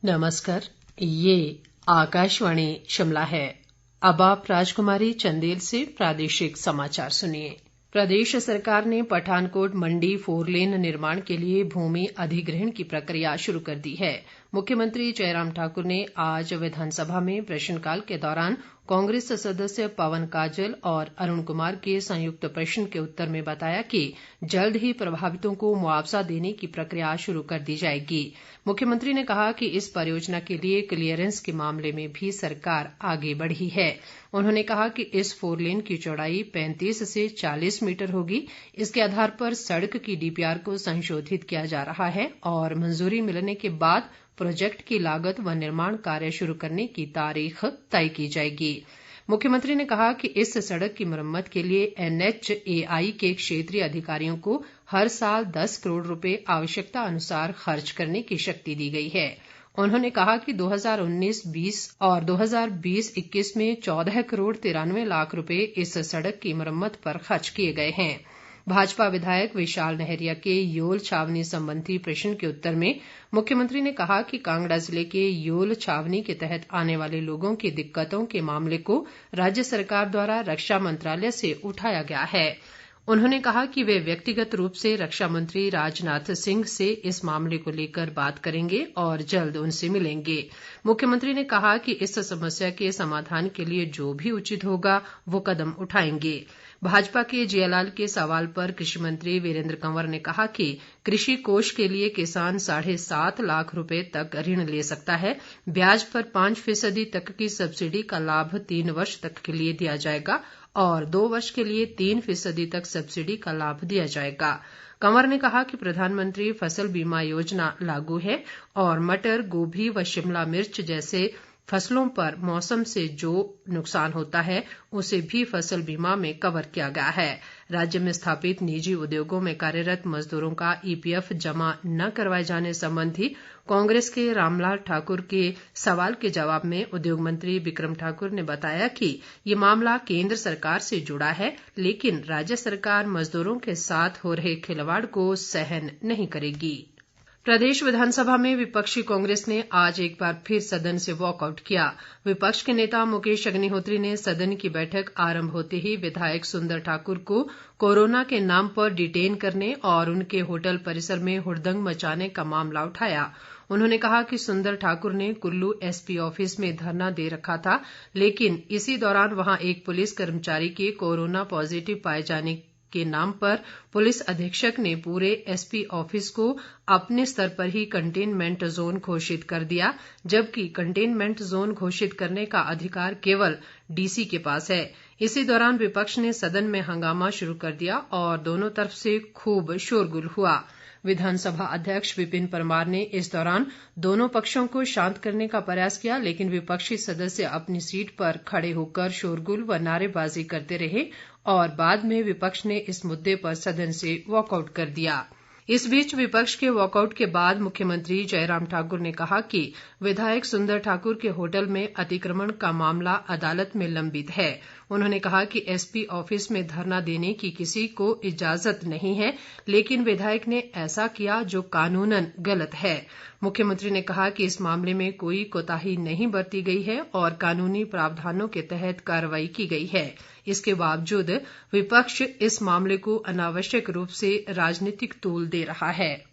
नमस्कार, ये आकाशवाणी शिमला है। अब आप राजकुमारी चंदेल से प्रादेशिक समाचार सुनिए। प्रदेश सरकार ने पठानकोट मंडी फोरलेन निर्माण के लिए भूमि अधिग्रहण की प्रक्रिया शुरू कर दी है। मुख्यमंत्री जयराम ठाकुर ने आज विधानसभा में प्रश्नकाल के दौरान कांग्रेस सदस्य पवन काजल और अरुण कुमार के संयुक्त प्रश्न के उत्तर में बताया कि जल्द ही प्रभावितों को मुआवजा देने की प्रक्रिया शुरू कर दी जाएगी। मुख्यमंत्री ने कहा कि इस परियोजना के लिए क्लीयरेंस के मामले में भी सरकार आगे बढ़ी है। उन्होंने कहा कि इस फोरलेन की चौड़ाई 35 से 40 मीटर होगी। इसके आधार पर सड़क की डीपीआर को संशोधित किया जा रहा है और मंजूरी मिलने के बाद प्रोजेक्ट की लागत व निर्माण कार्य शुरू करने की तारीख तय की जाएगी। मुख्यमंत्री ने कहा कि इस सड़क की मुरम्मत के लिए NHAI के क्षेत्रीय अधिकारियों को हर साल 10 करोड़ रुपए आवश्यकता अनुसार खर्च करने की शक्ति दी गई है। उन्होंने कहा कि 2019-20 और 2020-21 में 14 करोड़ 93 लाख रुपए इस सड़क की मुरम्मत पर खर्च किए गए हैं। भाजपा विधायक विशाल नहरिया के योल छावनी संबंधी प्रश्न के उत्तर में मुख्यमंत्री ने कहा कि कांगड़ा जिले के योल छावनी के तहत आने वाले लोगों की दिक्कतों के मामले को राज्य सरकार द्वारा रक्षा मंत्रालय से उठाया गया है। उन्होंने कहा कि वे व्यक्तिगत रूप से रक्षा मंत्री राजनाथ सिंह से इस मामले को लेकर बात करेंगे और जल्द उनसे मिलेंगे। मुख्यमंत्री ने कहा कि इस समस्या के समाधान के लिए जो भी उचित होगा वो कदम उठाएंगे। भाजपा के जियालाल के सवाल पर कृषि मंत्री वीरेंद्र कंवर ने कहा कि कृषि कोष के लिए किसान 7.5 लाख रुपए तक ऋण ले सकता है। ब्याज पर 5% तक की सब्सिडी का लाभ 3 वर्ष तक के लिए दिया जाएगा और 2 वर्ष के लिए 3% तक सब्सिडी का लाभ दिया जाएगा। कंवर ने कहा कि प्रधानमंत्री फसल बीमा योजना लागू है और मटर, गोभी व शिमला मिर्च जैसे फसलों पर मौसम से जो नुकसान होता है उसे भी फसल बीमा में कवर किया गया है। राज्य में स्थापित निजी उद्योगों में कार्यरत मजदूरों का EPF जमा न करवाए जाने संबंधी कांग्रेस के रामलाल ठाकुर के सवाल के जवाब में उद्योग मंत्री बिक्रम ठाकुर ने बताया कि ये मामला केंद्र सरकार से जुड़ा है, लेकिन राज्य सरकार मजदूरों के साथ हो रहे खिलवाड़ को सहन नहीं करेगी। प्रदेश विधानसभा में विपक्षी कांग्रेस ने आज एक बार फिर सदन से वॉकआउट किया। विपक्ष के नेता मुकेश अग्निहोत्री ने सदन की बैठक आरंभ होते ही विधायक सुंदर ठाकुर को कोरोना के नाम पर डिटेन करने और उनके होटल परिसर में हुड़दंग मचाने का मामला उठाया। उन्होंने कहा कि सुंदर ठाकुर ने कुल्लू SP ऑफिस में धरना दे रखा था, लेकिन इसी दौरान वहां एक पुलिस कर्मचारी के कोरोना पॉजिटिव पाए जाने के नाम पर पुलिस अधीक्षक ने पूरे SP ऑफिस को अपने स्तर पर ही कंटेनमेंट जोन घोषित कर दिया, जबकि कंटेनमेंट जोन घोषित करने का अधिकार केवल DC के पास है। इसी दौरान विपक्ष ने सदन में हंगामा शुरू कर दिया और दोनों तरफ से खूब शोरगुल हुआ। विधानसभा अध्यक्ष विपिन परमार ने इस दौरान दोनों पक्षों को शांत करने का प्रयास किया, लेकिन विपक्षी सदस्य अपनी सीट पर खड़े होकर शोरगुल व नारेबाजी करते रहे और बाद में विपक्ष ने इस मुद्दे पर सदन से वॉकआउट कर दिया। इस बीच विपक्ष के वॉकआउट के बाद मुख्यमंत्री जयराम ठाकुर ने कहा कि विधायक सुंदर ठाकुर के होटल में अतिक्रमण का मामला अदालत में लंबित है। उन्होंने कहा कि SP ऑफिस में धरना देने की किसी को इजाजत नहीं है, लेकिन विधायक ने ऐसा किया जो कानूनन गलत है। मुख्यमंत्री ने कहा कि इस मामले में कोई कोताही नहीं बरती गई है और कानूनी प्रावधानों के तहत कार्रवाई की गई है। इसके बावजूद विपक्ष इस मामले को अनावश्यक रूप से राजनीतिक तूल दे रहा है।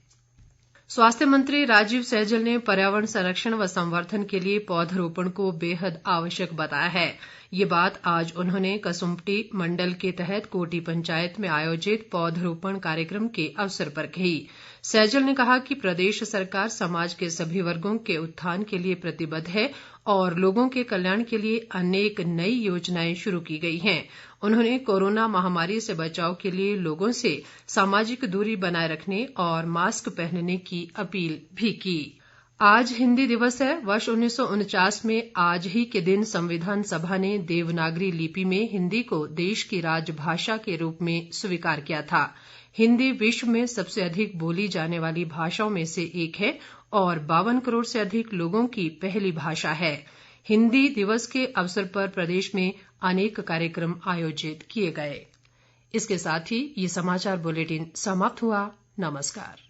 स्वास्थ्य मंत्री राजीव सैजल ने पर्यावरण संरक्षण व संवर्धन के लिए पौधरोपण को बेहद आवश्यक बताया है। ये बात आज उन्होंने कसुम्पटी मंडल के तहत कोटी पंचायत में आयोजित पौधरोपण कार्यक्रम के अवसर पर कही। सैजल ने कहा कि प्रदेश सरकार समाज के सभी वर्गों के उत्थान के लिए प्रतिबद्ध है और लोगों के कल्याण के लिए अनेक नई योजनाएं शुरू की गई हैं। उन्होंने कोरोना महामारी से बचाव के लिए लोगों से सामाजिक दूरी बनाए रखने और मास्क पहनने की अपील भी की। आज हिंदी दिवस है। वर्ष 1949 में आज ही के दिन संविधान सभा ने देवनागरी लिपि में हिंदी को देश की राजभाषा के रूप में स्वीकार किया था। हिंदी विश्व में सबसे अधिक बोली जाने वाली भाषाओं में से एक है और 52 करोड़ से अधिक लोगों की पहली भाषा है। हिंदी दिवस के अवसर पर प्रदेश में अनेक कार्यक्रम आयोजित किए गए। इसके साथ ही ये समाचार बुलेटिन समाप्त हुआ। नमस्कार।